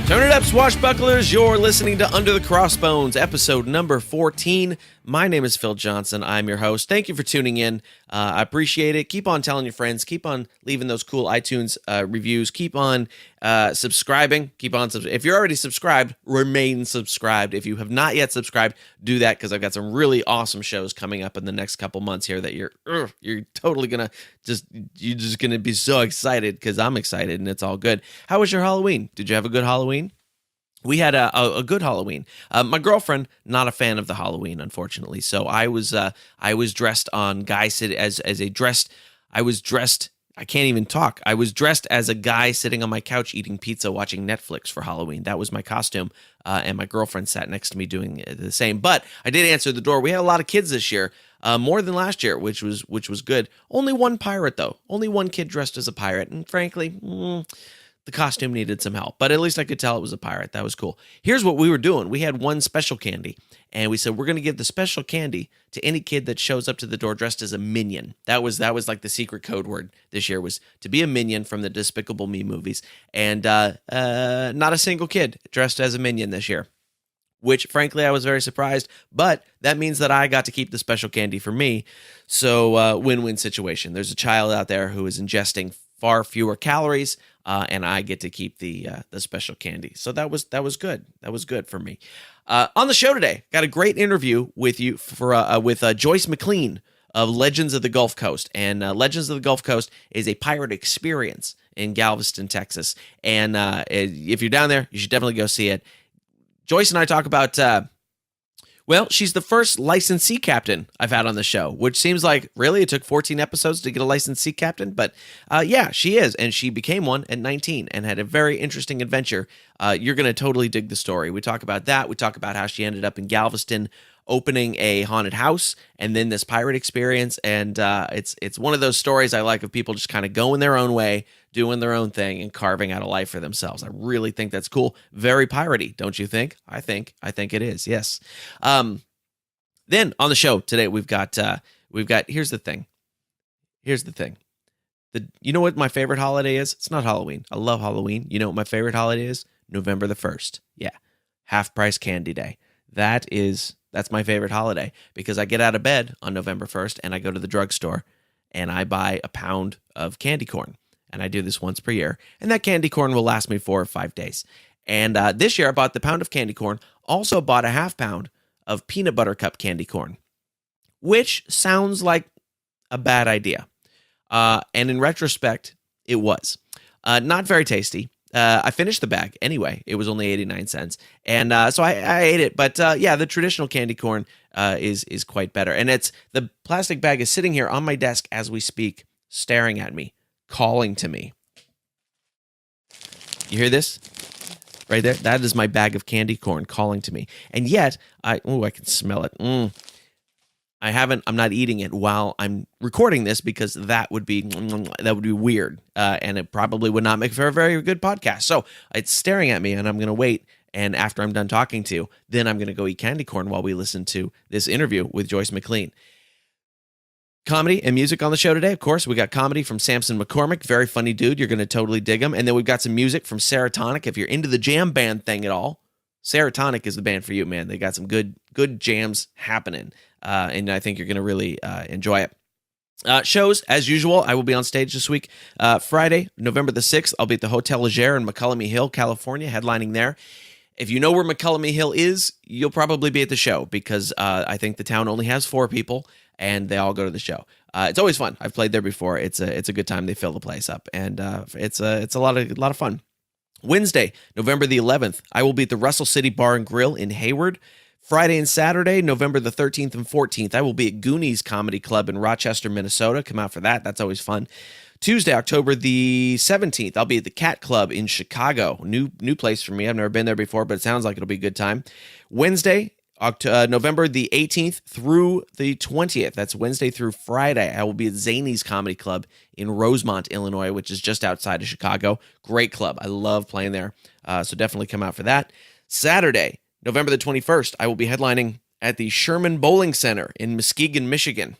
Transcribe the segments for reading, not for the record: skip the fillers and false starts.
Turn it up, swashbucklers. You're listening to Under the Crossbones, episode number 14. My name is Phil Johnson. I'm your host. Thank you for tuning in. I appreciate it. Keep on telling your friends. Keep on leaving those cool iTunes reviews. Keep on subscribing. If you're already subscribed, remain subscribed. If you have not yet subscribed, do that, because I've got some really awesome shows coming up in the next couple months here that you're totally gonna you're just gonna be so excited, because I'm excited and it's all good. How was your Halloween? Did you have a good Halloween? We had a good Halloween. My girlfriend, not a fan of the Halloween, unfortunately. So I was dressed on guy sit as a dressed. I was dressed. I can't even talk. I was dressed as a guy sitting on my couch eating pizza, watching Netflix for Halloween. That was my costume, and my girlfriend sat next to me doing the same. But I did answer the door. We had a lot of kids this year, more than last year, which was good. Only one pirate though. Only one kid dressed as a pirate, and frankly, the costume needed some help, but at least I could tell it was a pirate. That was cool. Here's what we were doing. We had one special candy, and we said we're going to give the special candy to any kid that shows up to the door dressed as a minion. That was like the secret code word this year, was to be a minion from the Despicable Me movies, and not a single kid dressed as a minion this year, which frankly I was very surprised, but that means that I got to keep the special candy for me. So win-win situation. There's a child out there who is ingesting far fewer calories, and I get to keep the special candy. So that was good. That was good for me. On the show today, got a great interview with Joyce Mclean of Legends of the Gulf Coast. And Legends of the Gulf Coast is a pirate experience in Galveston, Texas. And if you're down there, you should definitely go see it. Joyce and I talk about she's the first licensee captain I've had on the show, which seems like, really, it took 14 episodes to get a licensee captain? But yeah, she is, and she became one at 19 and had a very interesting adventure. You're going to totally dig the story. We talk about that. We talk about how she ended up in Galveston opening a haunted house and then this pirate experience. And it's one of those stories I like, of people just kind of going their own way, doing their own thing, and carving out a life for themselves. I really think that's cool. Very piratey, don't you think? I think it is. Yes. Then on the show today, we've got. Here's the thing. You know what my favorite holiday is? It's not Halloween. I love Halloween. You know what my favorite holiday is? November the 1st. Yeah, half price candy day. That's my favorite holiday, because I get out of bed on November 1st and I go to the drugstore and I buy a pound of candy corn. And I do this once per year. And that candy corn will last me 4 or 5 days. And this year I bought the pound of candy corn, also bought a half pound of peanut butter cup candy corn, which sounds like a bad idea. And in retrospect, it was. Not very tasty. I finished the bag anyway. It was only 89 cents. And so I ate it. But yeah, the traditional candy corn is quite better. And the plastic bag is sitting here on my desk as we speak, staring at me, calling to me. You hear this? Right there? That is my bag of candy corn calling to me. And yet, I can smell it. I'm not eating it while I'm recording this, because that would be weird. And it probably would not make for a very good podcast. So it's staring at me, and I'm going to wait. And after I'm done talking to you, then I'm going to go eat candy corn while we listen to this interview with Joyce Mclean. Comedy and music on the show today, of course. We got comedy from Sampson McCormick, very funny dude. You're going to totally dig him. And then we've got some music from Seratonic. If you're into the jam band thing at all, Seratonic is the band for you, man. They got some good jams happening, and I think you're going to really enjoy it. Shows, as usual, I will be on stage this week. Friday, November the 6th, I'll be at the Hotel Leger in McCullough Hill, California, headlining there. If you know where McCullough Hill is, you'll probably be at the show, because I think the town only has 4 people, and they all go to the show. It's always fun. I've played there before. It's a good time. They fill the place up, and it's a lot of fun. Wednesday, November the 11th, I will be at the Russell City Bar and Grill in Hayward. Friday and Saturday, November the 13th and 14th, I will be at Goonies Comedy Club in Rochester, Minnesota. Come out for that. That's always fun. Tuesday, October the 17th, I'll be at the Cat Club in Chicago. New place for me. I've never been there before, but it sounds like it'll be a good time. Wednesday, November the 18th through the 20th. That's Wednesday through Friday. I will be at Zany's Comedy Club in Rosemont, Illinois, which is just outside of Chicago. Great club. I love playing there. So definitely come out for that. Saturday, November the 21st, I will be headlining at the Sherman Bowling Center in Muskegon, Michigan.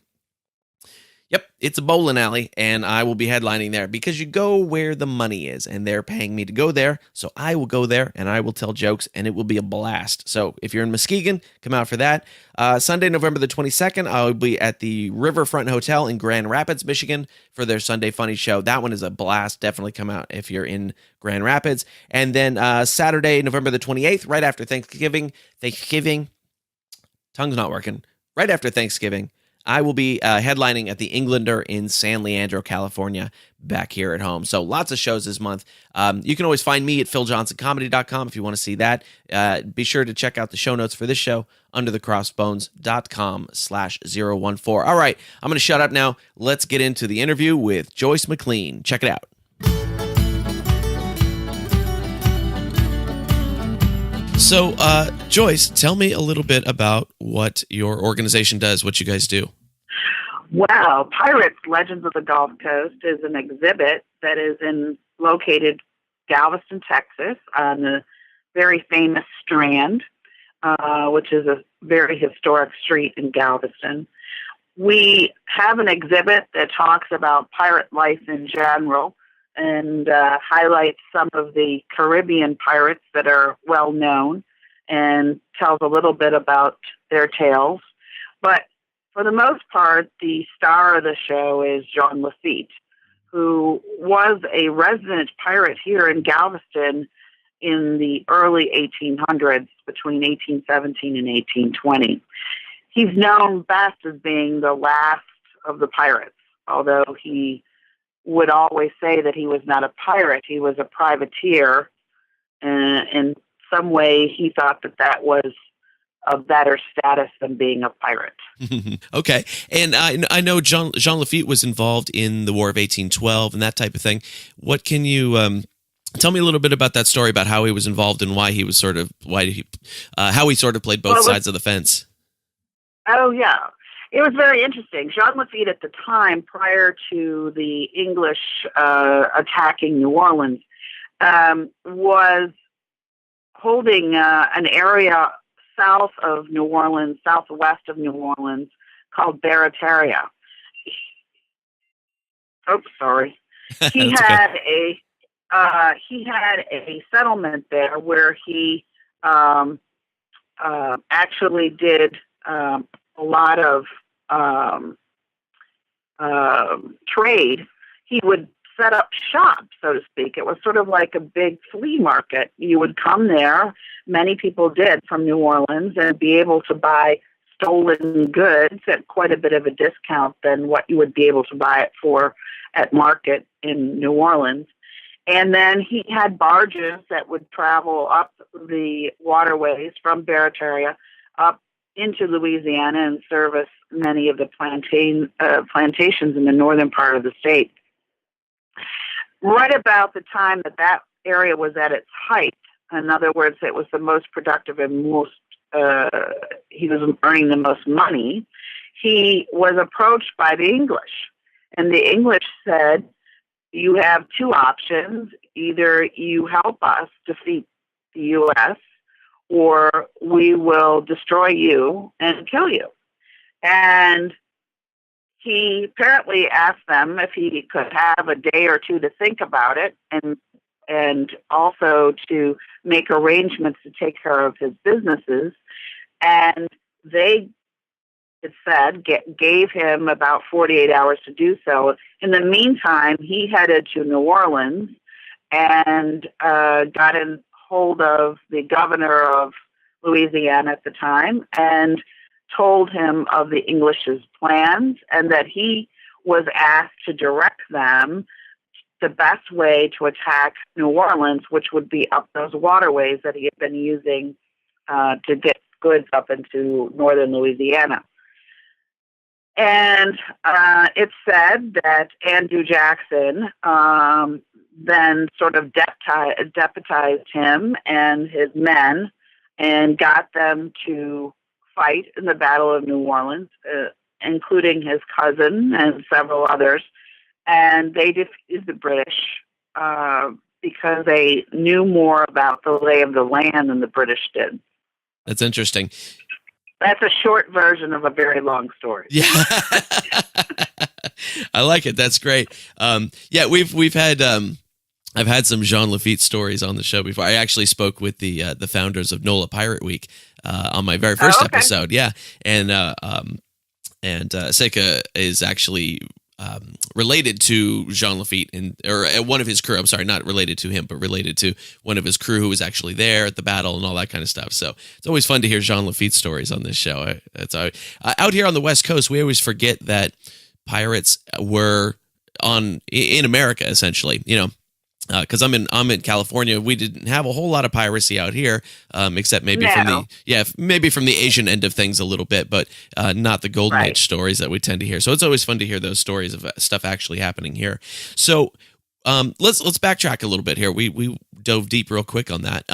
Yep, it's a bowling alley, and I will be headlining there because you go where the money is, and they're paying me to go there. So I will go there, and I will tell jokes, and it will be a blast. So if you're in Muskegon, come out for that. Sunday, November the 22nd, I'll be at the Riverfront Hotel in Grand Rapids, Michigan for their Sunday Funny Show. That one is a blast. Definitely come out if you're in Grand Rapids. And then Saturday, November the 28th, right after Thanksgiving, tongue's not working, right after Thanksgiving, I will be headlining at the Englander in San Leandro, California, back here at home. So lots of shows this month. You can always find me at philjohnsоncomedy.com if you want to see that. Be sure to check out the show notes for this show under thecrossbones.com/014. All right, I'm going to shut up now. Let's get into the interview with Joyce Mclean. Check it out. So, Joyce, tell me a little bit about what your organization does, what you guys do. Well, Pirates Legends of the Gulf Coast is an exhibit that is located Galveston, Texas, on the very famous Strand, which is a very historic street in Galveston. We have an exhibit that talks about pirate life in general and highlights some of the Caribbean pirates that are well known and tells a little bit about their tales. But for the most part, the star of the show is Jean Lafitte, who was a resident pirate here in Galveston in the early 1800s, between 1817 and 1820. He's known best as being the last of the pirates, although he would always say that he was not a pirate, he was a privateer. In some way, he thought that was a better status than being a pirate. Okay. And I know Jean Lafitte was involved in the War of 1812 and that type of thing. What can you tell me a little bit about that story, about how he was involved and why he was how he sort of played both sides of the fence? Oh, yeah. It was very interesting. Jean Lafitte at the time, prior to the English attacking New Orleans, was holding an area south of New Orleans, southwest of New Orleans, called Barataria. Oh, sorry. He had a settlement there where he actually did a lot of trade. He would set up shop, so to speak. It was sort of like a big flea market. You would come there, many people did from New Orleans, and be able to buy stolen goods at quite a bit of a discount than what you would be able to buy it for at market in New Orleans. And then he had barges that would travel up the waterways from Barataria up into Louisiana and service many of the plantations in the northern part of the state. Right about the time that area was at its height, in other words, it was the most productive and he was earning the most money, he was approached by the English. And the English said, you have two options. Either you help us defeat the U.S., or we will destroy you and kill you. And he apparently asked them if he could have a day or two to think about it and also to make arrangements to take care of his businesses. And they, it said, gave him about 48 hours to do so. In the meantime, he headed to New Orleans and got in hold of the governor of Louisiana at the time and told him of the English's plans, and that he was asked to direct them the best way to attack New Orleans, which would be up those waterways that he had been using to get goods up into northern Louisiana. And it's said that Andrew Jackson then sort of deputized him and his men and got them to fight in the Battle of New Orleans, including his cousin and several others. And they defeated the British because they knew more about the lay of the land than the British did. That's interesting. That's a short version of a very long story. Yeah. I like it. That's great. Yeah, we've had I've had some Jean Lafitte stories on the show before. I actually spoke with the founders of NOLA Pirate Week on my very first episode. Yeah, and Seika is actually related to Jean Lafitte or one of his crew. I'm sorry, not related to him, but related to one of his crew who was actually there at the battle and all that kind of stuff. So it's always fun to hear Jean Lafitte stories on this show. Out here on the West Coast, we always forget that pirates were in America, essentially. Because I'm in California, we didn't have a whole lot of piracy out here, except maybe from the Asian end of things a little bit, but not the Golden Age stories that we tend to hear. So it's always fun to hear those stories of stuff actually happening here. So let's backtrack a little bit here. We dove deep real quick on that.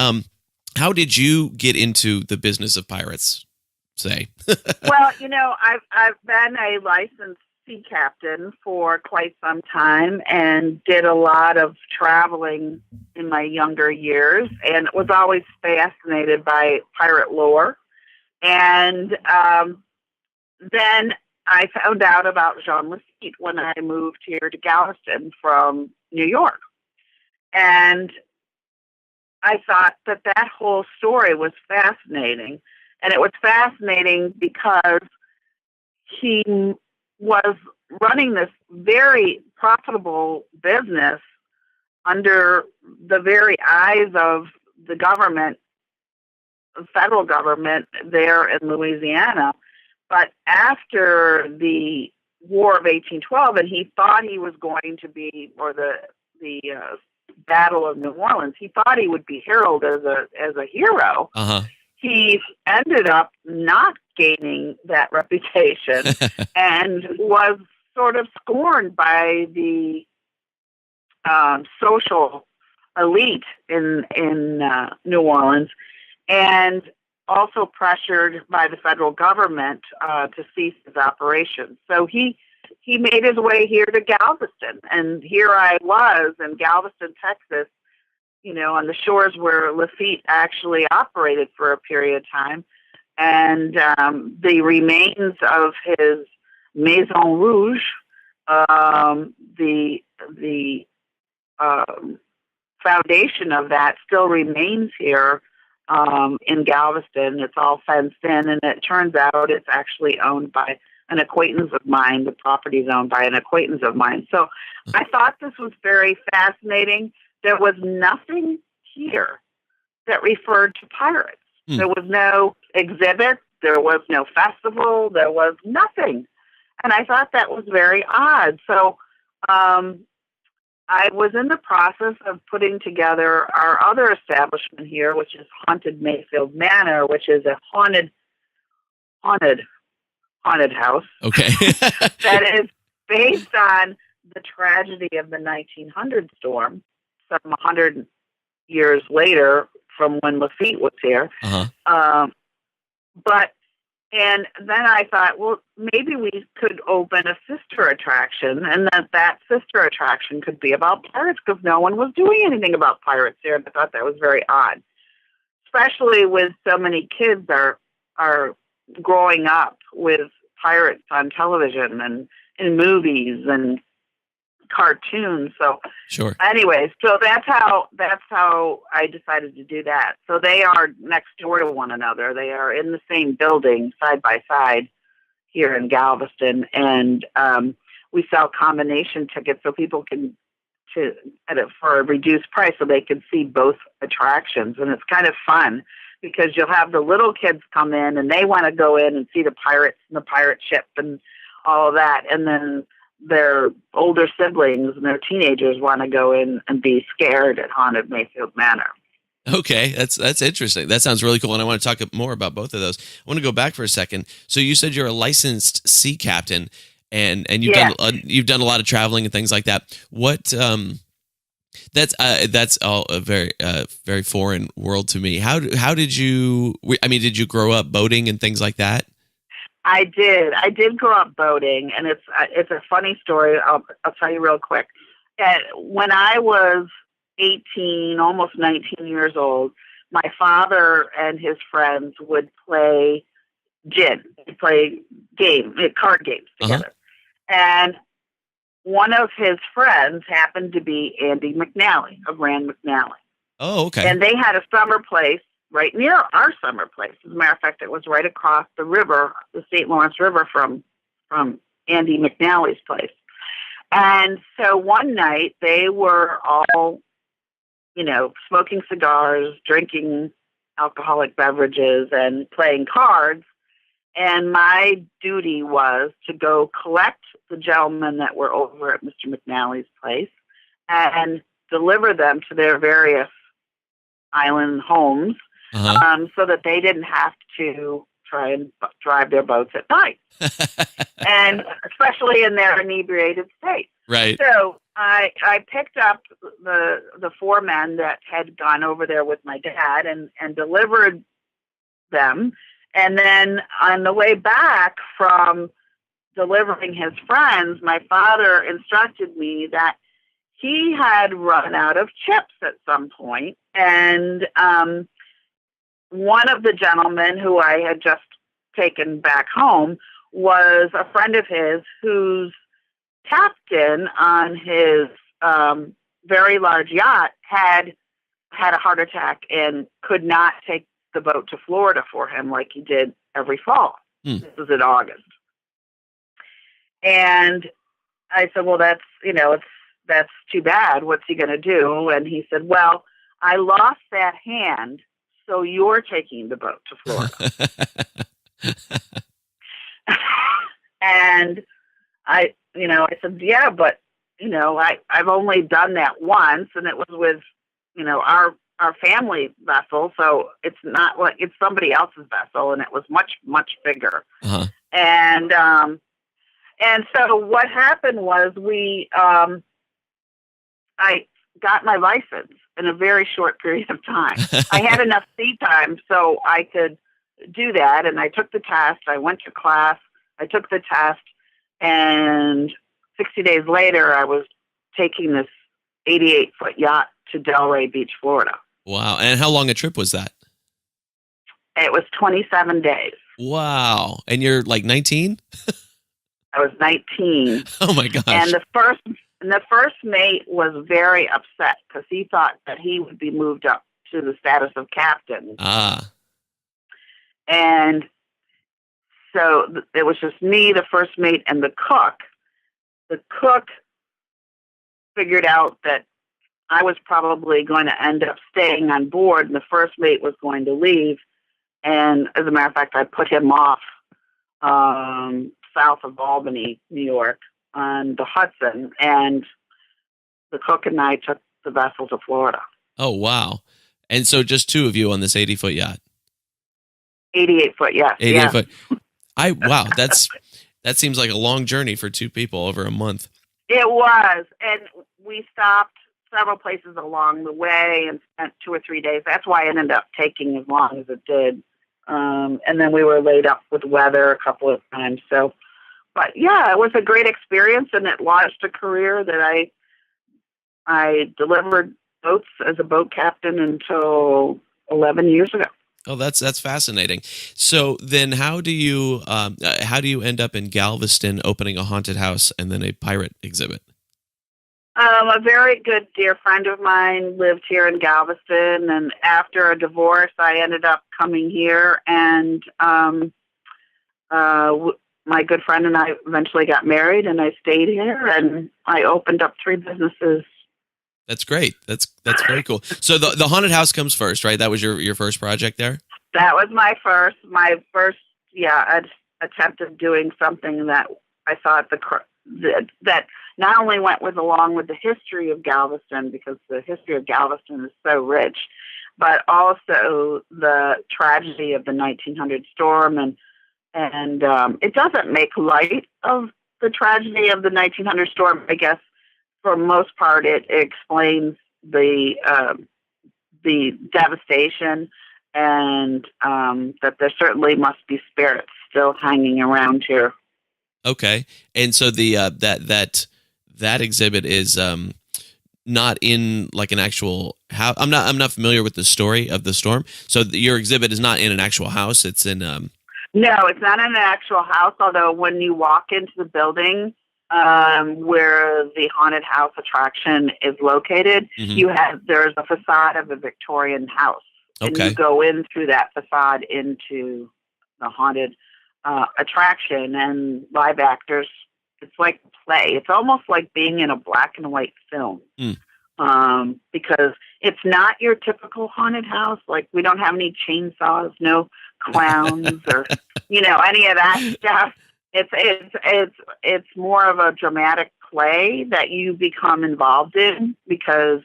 How did you get into the business of pirates? Say. Well, I've been a licensed sea captain for quite some time and did a lot of traveling in my younger years, and was always fascinated by pirate lore. And then I found out about Jean Lafitte when I moved here to Galveston from New York. And I thought that whole story was fascinating. And it was fascinating because he was running this very profitable business under the very eyes of the government, the federal government there in Louisiana. But after the War of 1812, and he thought he was going to be, or the Battle of New Orleans, he thought he would be heralded as a hero. Uh-huh. He ended up not gaining that reputation and was sort of scorned by the social elite in New Orleans, and also pressured by the federal government to cease his operations. So he made his way here to Galveston, and here I was in Galveston, Texas, on the shores where Lafitte actually operated for a period of time. And the remains of his Maison Rouge, the foundation of that still remains here in Galveston. It's all fenced in, and it turns out it's actually owned by an acquaintance of mine. The property is owned by an acquaintance of mine. So I thought this was very fascinating. There was nothing here that referred to pirates. There was no exhibit. There was no festival. There was nothing. And I thought that was very odd. So I was in the process of putting together our other establishment here, which is Haunted Mayfield Manor, which is a haunted house. Okay. That is based on the tragedy of the 1900 storm, some 100 years later from when Lafitte was here. Uh-huh. And then I thought, well, maybe we could open a sister attraction, and that sister attraction could be about pirates, because no one was doing anything about pirates here. And I thought that was very odd, especially with so many kids are growing up with pirates on television and in movies and cartoons. So sure. Anyway, so that's how I decided to do that. So they are next door to one another. They are in the same building, side by side, here in Galveston, and we sell combination tickets so people can for a reduced price, so they can see both attractions. And it's kind of fun because you'll have the little kids come in and they want to go in and see the pirates and the pirate ship and all of that, and then their older siblings and their teenagers want to go in and be scared at Haunted Mayfield Manor. Okay, that's interesting. That sounds really cool, and I want to talk more about both of those. I want to go back for a second. So you said you're a licensed sea captain, and you've done a lot of traveling and things like that. What that's all a very very foreign world to me. How did you? Did you grow up boating and things like that? I did grow up boating, and it's a funny story. I'll tell you real quick. When I was 18, almost 19 years old, my father and his friends would play gin, play card games together. Uh-huh. And one of his friends happened to be Andy McNally of Rand McNally. Oh, okay. And they had a summer place right near our summer place. As a matter of fact, it was right across the river, the St. Lawrence River from Andy McNally's place. And so one night they were all, smoking cigars, drinking alcoholic beverages, and playing cards. And my duty was to go collect the gentlemen that were over at Mr. McNally's place and deliver them to their various island homes, so that they didn't have to try and drive their boats at night, and especially in their inebriated state. Right. So I picked up the four men that had gone over there with my dad and delivered them. And then on the way back from delivering his friends, my father instructed me that he had run out of chips at some point, and one of the gentlemen who I had just taken back home was a friend of his whose captain on his very large yacht had a heart attack and could not take the boat to Florida for him like he did every fall. This was in August. And I said, well, that's too bad. What's he going to do? And he said, well, I lost that hand, so you're taking the boat to Florida. And I said, yeah, but, I've only done that once, and it was with, our family vessel. So it's not like it's somebody else's vessel, and it was much, much bigger. Uh-huh. And so what happened was I got my license in a very short period of time. I had enough sea time so I could do that, and I took the test. I went to class. I took the test, and 60 days later, I was taking this 88-foot yacht to Delray Beach, Florida. Wow. And how long a trip was that? It was 27 days. Wow. And you're like 19? I was 19. Oh my gosh. And the first mate was very upset because he thought that he would be moved up to the status of captain. Ah. And so it was just me, the first mate, and the cook. The cook figured out that I was probably going to end up staying on board, and the first mate was going to leave. And as a matter of fact, I put him off south of Albany, New York, on the Hudson, and the cook and I took the vessel to Florida. Oh, wow. And so just two of you on this 80-foot yacht? 88-foot, yes. 88-foot. Wow, that seems like a long journey for two people over a month. It was, and we stopped several places along the way and spent 2 or 3 days. That's why it ended up taking as long as it did. And then we were laid up with weather a couple of times. So, but yeah, it was a great experience, and it launched a career that I delivered boats as a boat captain until 11 years ago. Oh, that's fascinating. So then how do you end up in Galveston opening a haunted house and then a pirate exhibit? A very good dear friend of mine lived here in Galveston, and after a divorce, I ended up coming here, and my good friend and I eventually got married, and I stayed here, and I opened up 3 businesses. That's great. That's very cool. So the haunted house comes first, right? That was your first project there? That was my first attempt at doing something that I thought that not only went along with the history of Galveston, because the history of Galveston is so rich, but also the tragedy of the 1900 storm, and it doesn't make light of the tragedy of the 1900 storm. I guess for most part, it explains the devastation, and that there certainly must be spirits still hanging around here. Okay, and so the that exhibit is not in like an actual house. I'm not familiar with the story of the storm. So your exhibit is not in an actual house. It's in No, it's not in an actual house. Although when you walk into the building, where the haunted house attraction is located. There's a facade of a Victorian house, and you go in through that facade into the haunted attraction, and live actors. It's like a play. It's almost like being in a black and white film, because it's not your typical haunted house. Like, we don't have any chainsaws, no clowns, or any of that stuff. It's more of a dramatic play that you become involved in because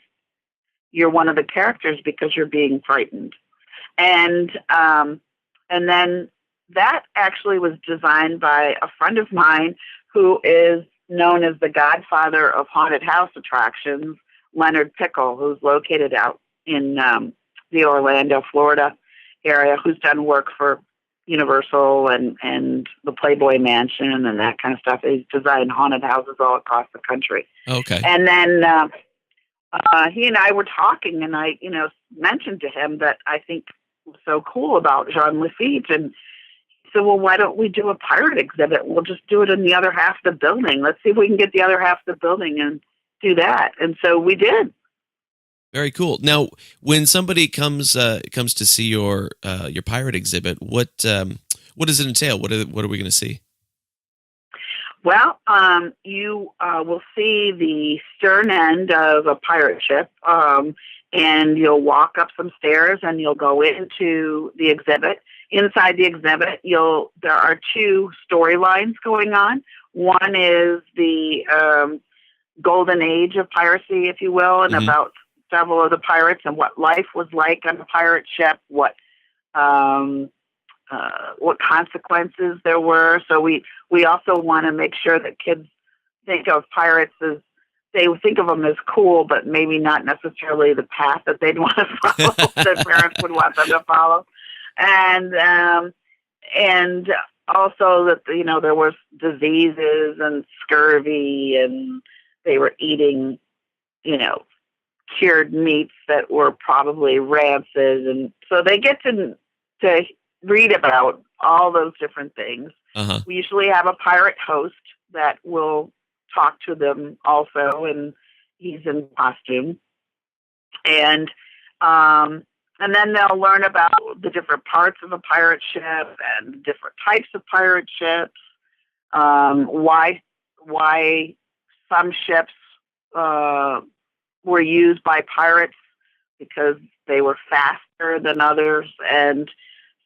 you're one of the characters, because you're being frightened, and then that actually was designed by a friend of mine who is known as the godfather of haunted house attractions, Leonard Pickle, who's located out in the Orlando, Florida area, who's done work for Universal and the Playboy Mansion and that kind of stuff. He's designed haunted houses all across the country. Okay. And then he and I were talking, and I, mentioned to him that I think was so cool about Jean Lafitte, and he said, well, why don't we do a pirate exhibit? We'll just do it in the other half of the building. Let's see if we can get the other half of the building and do that. And so we did. Very cool. Now, when somebody comes to see your pirate exhibit, what does it entail? What are we going to see? Well, you will see the stern end of a pirate ship, and you'll walk up some stairs, and you'll go into the exhibit. Inside the exhibit, there are two storylines going on. One is the golden age of piracy, if you will, and about several of the pirates and what life was like on a pirate ship, what consequences there were. So we also want to make sure that kids think of pirates as, they think of them as cool, but maybe not necessarily the path that they'd want to follow, that parents would want them to follow. And also that, there was diseases and scurvy, and they were eating, cured meats that were probably rancid. And so they get to read about all those different things. We usually have a pirate host that will talk to them also, and he's in costume. And then they'll learn about the different parts of a pirate ship and different types of pirate ships, why some ships were used by pirates because they were faster than others. And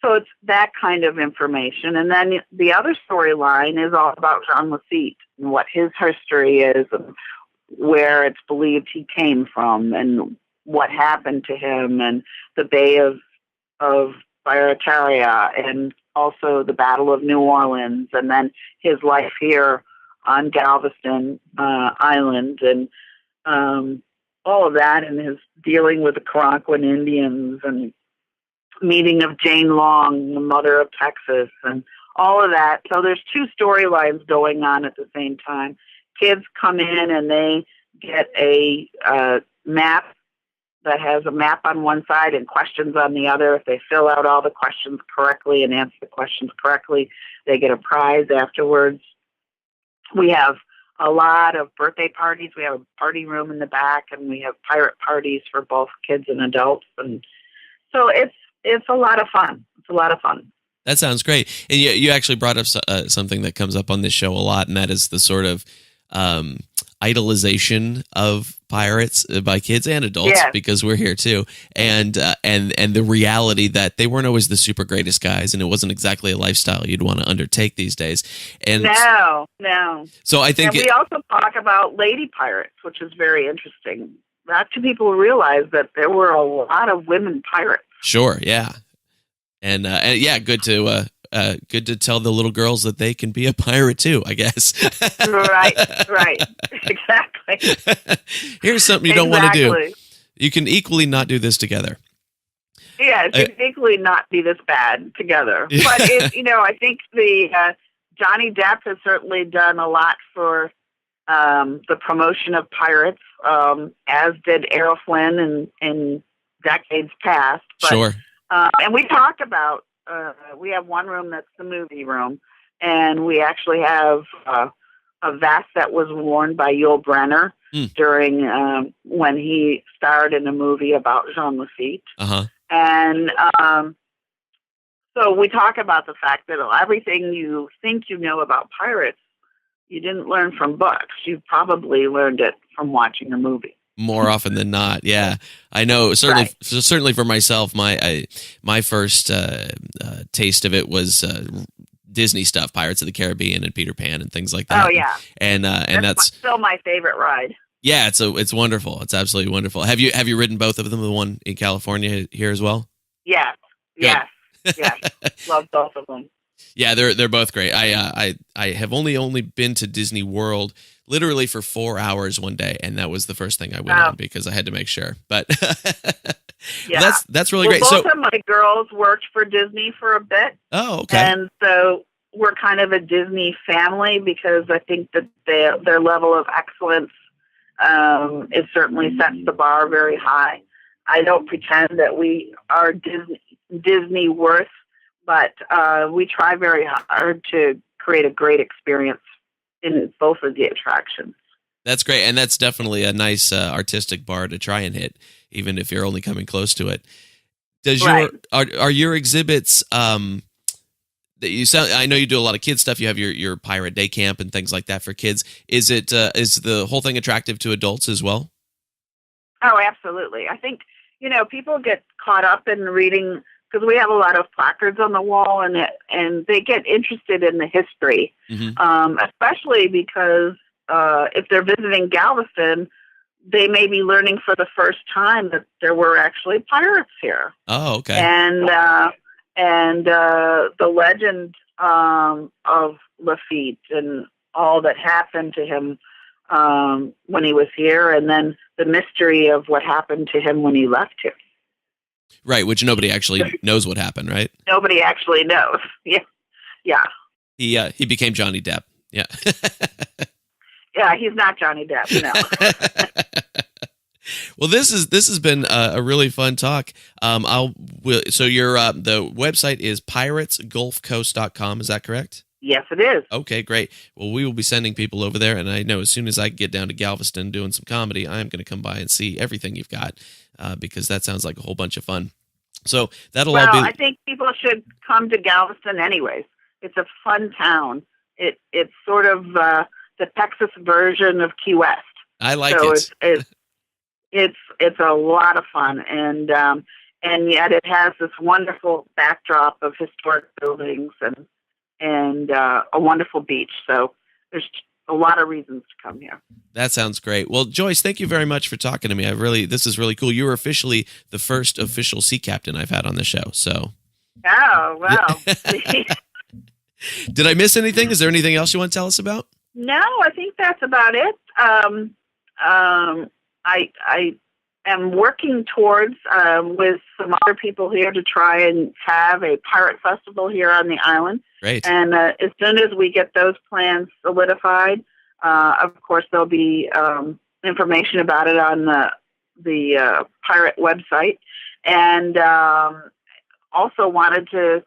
so it's that kind of information. And then the other storyline is all about Jean Lafitte and what his history is, and where it's believed he came from, and what happened to him, and the Bay of Barataria, and also the Battle of New Orleans, and then his life here on Galveston Island, and all of that, and his dealing with the Karankawan Indians, and meeting of Jane Long, the mother of Texas, and all of that. So there's two storylines going on at the same time. Kids come in and they get a map that has a map on one side and questions on the other. If they fill out all the questions correctly and answer the questions correctly, they get a prize afterwards. We have a lot of birthday parties. We have a party room in the back, and we have pirate parties for both kids and adults. And so it's a lot of fun. It's a lot of fun. That sounds great. And you actually brought up something that comes up on this show a lot, and that is the sort of idolization of pirates by kids and adults, because we're here too, and the reality that they weren't always the super greatest guys, and it wasn't exactly a lifestyle you'd want to undertake these days. And no. So I think we also talk about lady pirates, which is very interesting. Not too people realize that there were a lot of women pirates. Sure, yeah, and yeah, good to tell the little girls that they can be a pirate too, I guess. right, exactly. Here's something you don't want to do. You can equally not do this together. Yeah, it can equally not be this bad together. But I think the Johnny Depp has certainly done a lot for the promotion of pirates, as did Errol Flynn in decades past. But, sure. And we talked about, we have one room that's the movie room, and we actually have a vest that was worn by Yul Brynner during when he starred in a movie about Jean Lafitte. Uh-huh. And so we talk about the fact that everything you think you know about pirates, you didn't learn from books. You probably learned it from watching a movie. More often than not, yeah. I know. Certainly for myself, my first taste of it was Disney stuff, Pirates of the Caribbean and Peter Pan and things like that. Oh yeah, and that's still my favorite ride. Yeah, it's wonderful. It's absolutely wonderful. Have you ridden both of them? The one in California here as well? Yes. Yes. Yes. Love both of them. Yeah, they're both great. I have only been to Disney World literally for 4 hours one day, and that was the first thing I went on because I had to make sure. But yeah, that's really great. Both of my girls worked for Disney for a bit. Oh, okay. And so we're kind of a Disney family because I think that their level of excellence it certainly sets the bar very high. I don't pretend that we are Disney worth, but we try very hard to create a great experience in both of the attractions. That's great, and that's definitely a nice artistic bar to try and hit, even if you're only coming close to it. Are your exhibits that you sound? I know you do a lot of kids stuff. You have your pirate day camp and things like that for kids. Is the whole thing attractive to adults as well? Oh, absolutely. I think people get caught up in reading because we have a lot of placards on the wall, and they get interested in the history, especially because if they're visiting Galveston, they may be learning for the first time that there were actually pirates here. Oh, okay. And the legend of Lafitte and all that happened to him when he was here, and then the mystery of what happened to him when he left here. Right, which nobody actually knows what happened, right? Nobody actually knows. Yeah. He became Johnny Depp. Yeah. Yeah, he's not Johnny Depp, no. Well, this has been a really fun talk. So your the website is piratesgulfcoast.com, is that correct? Yes, it is. Okay, great. Well, we will be sending people over there, and I know as soon as I get down to Galveston doing some comedy, I'm going to come by and see everything you've got because that sounds like a whole bunch of fun. So that'll all be. I think people should come to Galveston anyways. It's a fun town. It's sort of the Texas version of Key West. I like it. It's a lot of fun, and yet it has this wonderful backdrop of historic buildings and a wonderful beach. So there's a lot of reasons to come here. That sounds great. Well, Joyce, thank you very much for talking to me. This is really cool. You were officially the first official sea captain I've had on the show. So. Oh, wow. Did I miss anything? Is there anything else you want to tell us about? No, I think that's about it. I am working towards with some other people here to try and have a pirate festival here on the island. Great. And as soon as we get those plans solidified, of course there'll be information about it on the pirate website. And also wanted to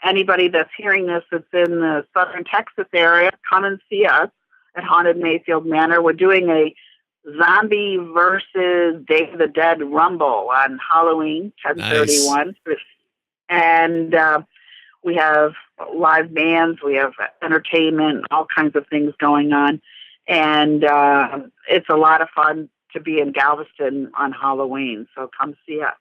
anybody that's hearing this that's in the southern Texas area, come and see us at Haunted Mayfield Manor. We're doing a Zombie versus Day of the Dead Rumble on Halloween, 10/31. Nice. And we have live bands, we have entertainment, all kinds of things going on. And it's a lot of fun to be in Galveston on Halloween. So come see us.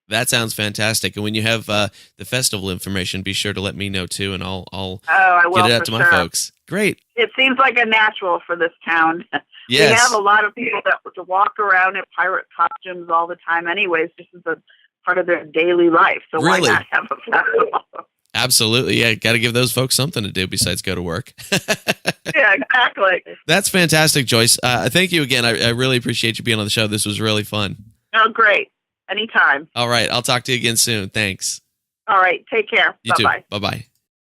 That sounds fantastic. And when you have the festival information, be sure to let me know too, and I'll I will, get it out to my folks. Great. It seems like a natural for this town. Yes. We have a lot of people that walk around in pirate costumes all the time anyways. This is a part of their daily life. So really? Why not have a festival? Absolutely. Yeah, got to give those folks something to do besides go to work. Yeah, exactly. That's fantastic, Joyce. Thank you again. I really appreciate you being on the show. This was really fun. Oh, great. Anytime. All right. I'll talk to you again soon. Thanks. All right. Take care. You Bye-bye. too. Bye-bye.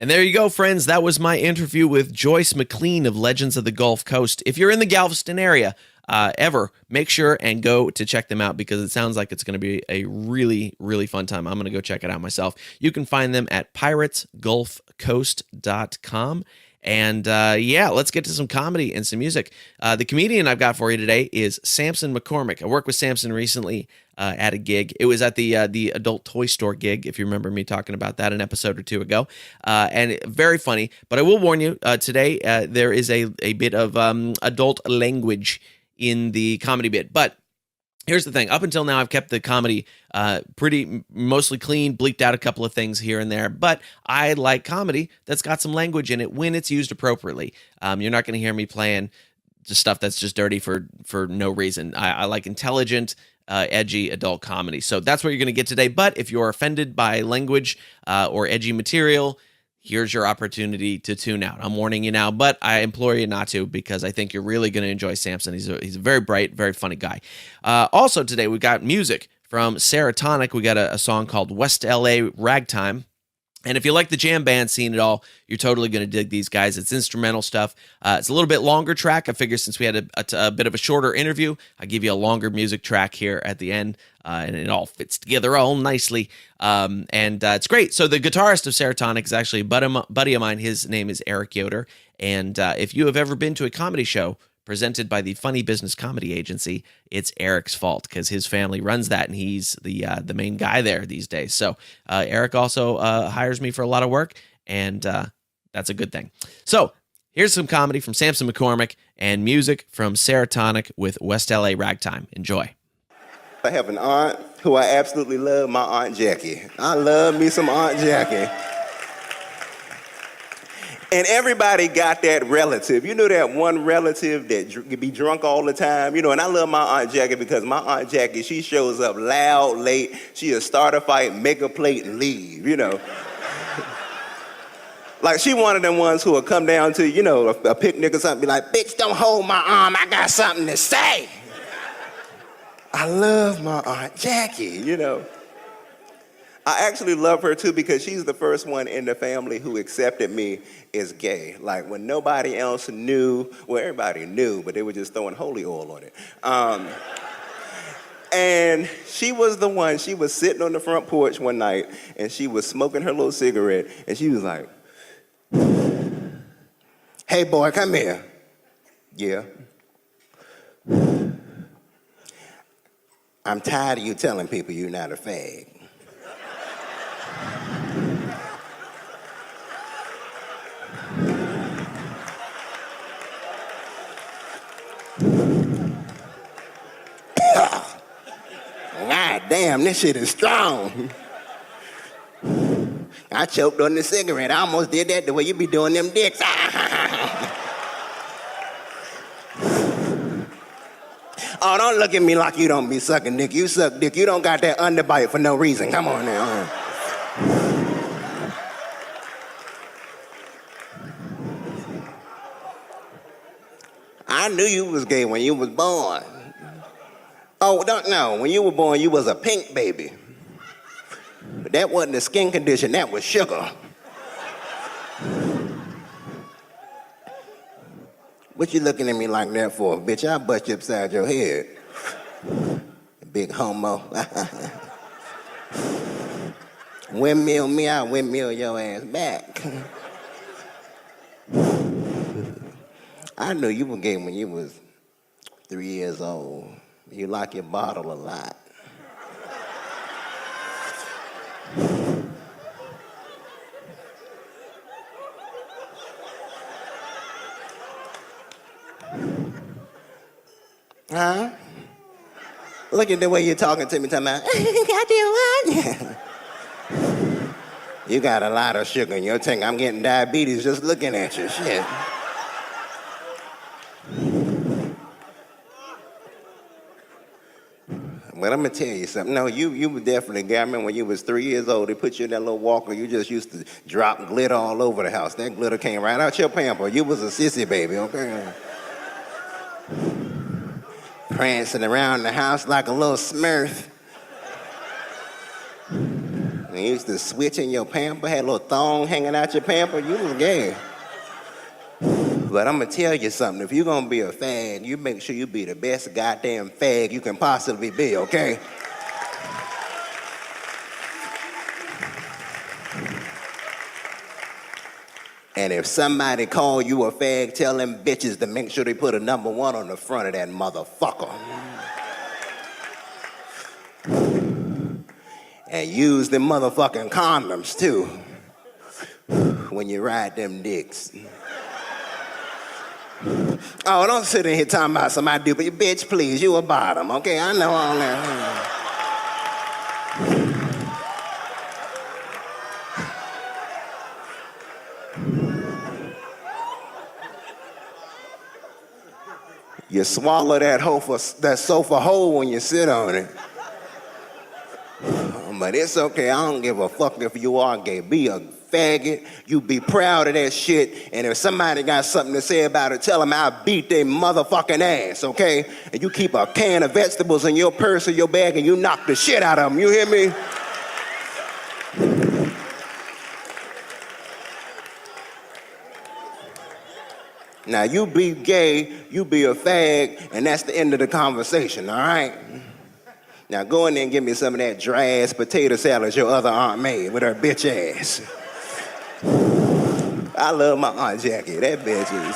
And there you go, friends. That was my interview with Joyce Mclean of Legends of the Gulf Coast. If you're in the Galveston area ever, make sure and go to check them out because it sounds like it's going to be a really, really fun time. I'm going to go check it out myself. You can find them at piratesgulfcoast.com. And yeah, let's get to some comedy and some music. The comedian I've got for you today is Sampson McCormick. I worked with Sampson recently at a gig. It was at the adult toy store gig, if you remember me talking about that an episode or two ago. And very funny. But I will warn you, today there is a bit of adult language in the comedy bit. But here's the thing. Up until now, I've kept the comedy pretty mostly clean, bleeped out a couple of things here and there. But I like comedy that's got some language in it when it's used appropriately. You're not going to hear me playing just stuff that's just dirty for no reason. I like intelligent, edgy adult comedy. So that's what you're going to get today. But if you're offended by language or edgy material, here's your opportunity to tune out. I'm warning you now, but I implore you not to, because I think you're really going to enjoy Sampson. He's a very bright, very funny guy. Also today, we got music from Seratonic. We got a song called West LA Ragtime. And if you like the jam band scene at all, you're totally going to dig these guys. It's instrumental stuff. It's a little bit longer track. I figure since we had a bit of a shorter interview, I give you a longer music track here at the end, and it all fits together all nicely. And it's great. So the guitarist of Seratonic is actually a buddy of mine. His name is Eric Yoder. And if you have ever been to a comedy show presented by the Funny Business Comedy Agency, it's Eric's fault, because his family runs that, and he's the main guy there these days. So Eric also hires me for a lot of work, and that's a good thing. So here's some comedy from Sampson McCormick and music from Seratonic with West LA Ragtime. Enjoy. I have an aunt who I absolutely love, my Aunt Jackie. I love me some Aunt Jackie. And everybody got that relative. You know that one relative that be drunk all the time? You know, and I love my Aunt Jackie because my Aunt Jackie, she shows up loud, late. She'll start a fight, make a plate, and leave, you know. Like, she one of them ones who will come down to, you know, a picnic or something, be like, bitch, don't hold my arm, I got something to say. I love my Aunt Jackie, you know. I actually love her too because she's the first one in the family who accepted me as gay. Like, when nobody else knew, well, everybody knew, but they were just throwing holy oil on it. And she was the one, she was sitting on the front porch one night and she was smoking her little cigarette and she was like, hey boy, come here. Yeah. I'm tired of you telling people you're not a fag. God damn, this shit is strong. I choked on the cigarette. I almost did that the way you be doing them dicks. Oh, don't look at me like you don't be sucking dick. You suck dick. You don't got that underbite for no reason. Come on now. I knew you was gay when you was born. Oh, don't know. When you were born, you was a pink baby. But that wasn't a skin condition. That was sugar. What you looking at me like that for? Bitch, I'll bust you upside your head. Big homo. Windmill me, I'll windmill your ass back. I knew you were gay when you was 3 years old. You like your bottle a lot. Huh? Look at the way you're talking to me, talking about, I do what? You got a lot of sugar in your tank. I'm getting diabetes just looking at you, shit. But I'm gonna tell you something. No, you were definitely gay. I remember when you was 3 years old, they put you in that little walker. You just used to drop glitter all over the house. That glitter came right out your pamper. You was a sissy baby, okay? Prancing around the house like a little Smurf. And you used to switch in your pamper, had a little thong hanging out your pamper. You was gay. But I'm gonna tell you something. If you're gonna be a fag, you make sure you be the best goddamn fag you can possibly be, okay? And if somebody call you a fag, tell them bitches to make sure they put a number 1 on the front of that motherfucker. And use them motherfucking condoms, too, when you ride them dicks. Oh, don't sit in here talking about somebody do, but bitch, please, you a bottom, okay? I know all that. You swallow that sofa whole when you sit on it. But it's okay, I don't give a fuck if you are gay. Be a faggot, you be proud of that shit, and if somebody got something to say about it, tell them I'll beat their motherfucking ass, okay? And you keep a can of vegetables in your purse or your bag and you knock the shit out of them, you hear me? Now, you be gay, you be a fag, and that's the end of the conversation, all right? Now, go in there and give me some of that dry-ass potato salad your other aunt made with her bitch ass. I love my Aunt Jackie. That bitch is...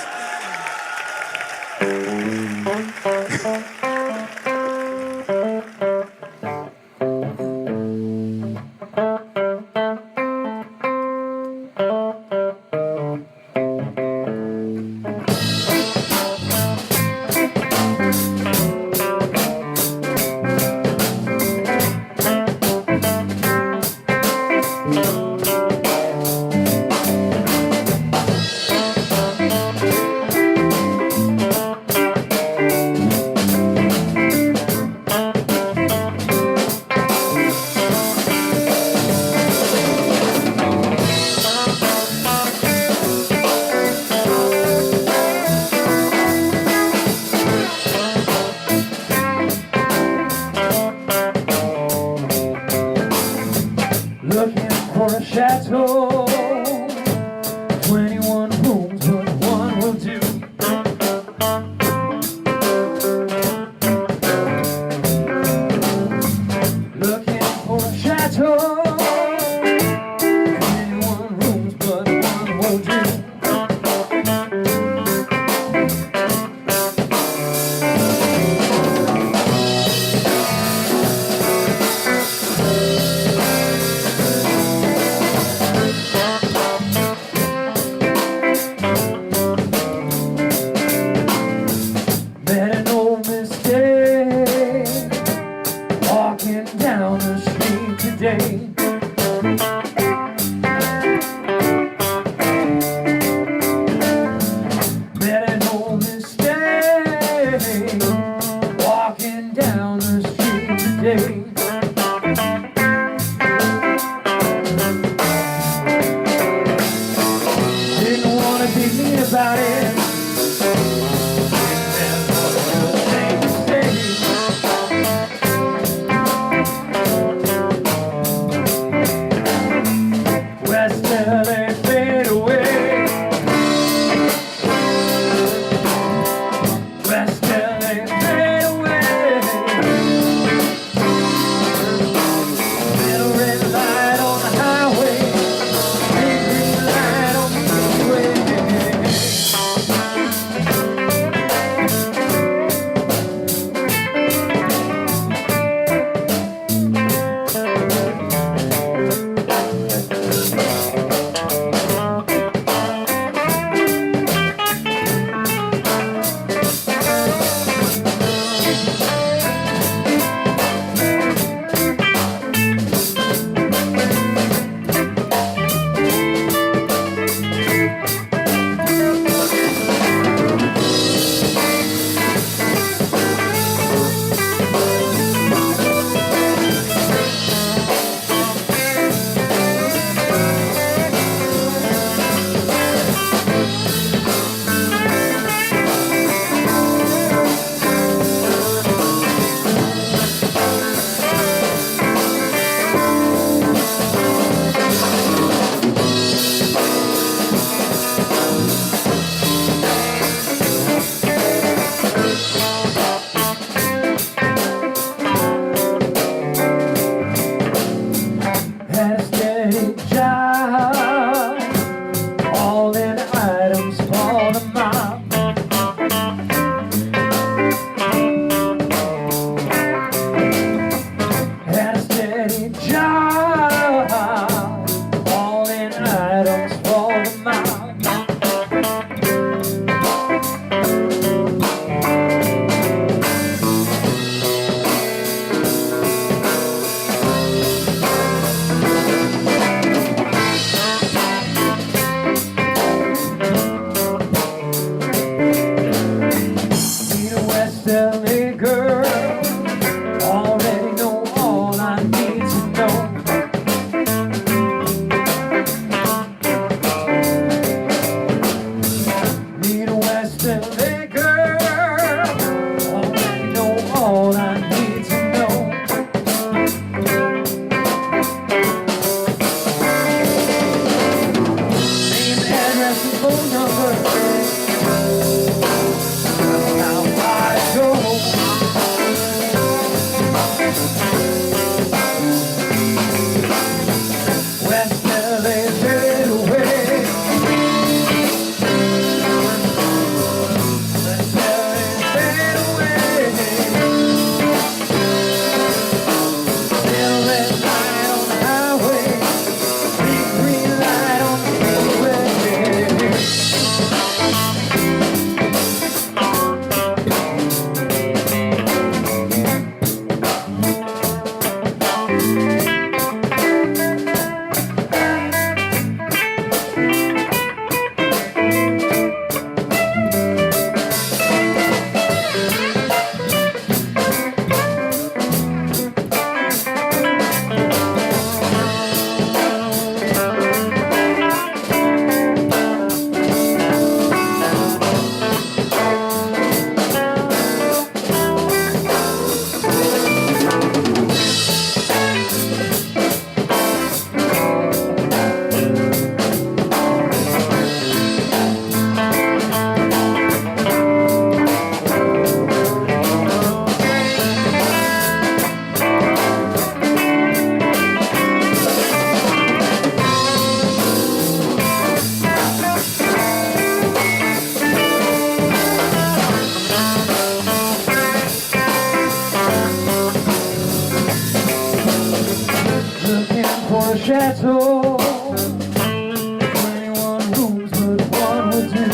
chateau, 21 rooms, but one would do.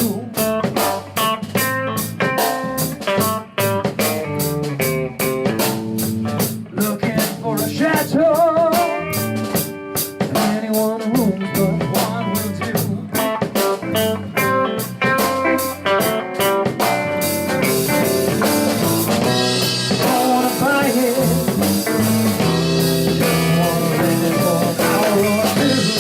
Looking for a chateau, 21 rooms, but one will do. Don't wanna buy it, just wanna rent it for an hour or two.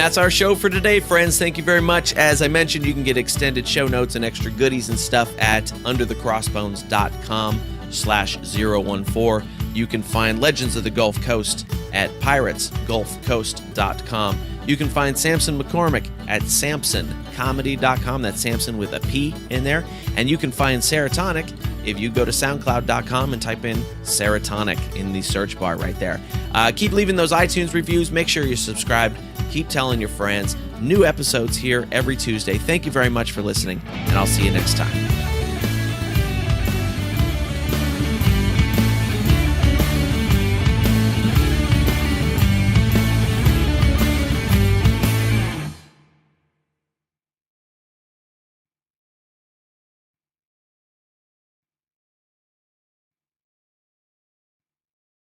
that's our show for today, friends. Thank you very much. As I mentioned, you can get extended show notes and extra goodies and stuff at underthecrossbones.com/014. You can find Legends of the Gulf Coast at piratesgulfcoast.com. You can find Sampson McCormick at samsoncomedy.com. That's Samson with a P in there. And you can find Seratonic if you go to soundcloud.com and type in Seratonic in the search bar right there. Keep leaving those iTunes reviews. Make sure you're subscribed. Keep telling your friends. New episodes here every Tuesday. Thank you very much for listening, and I'll see you next time.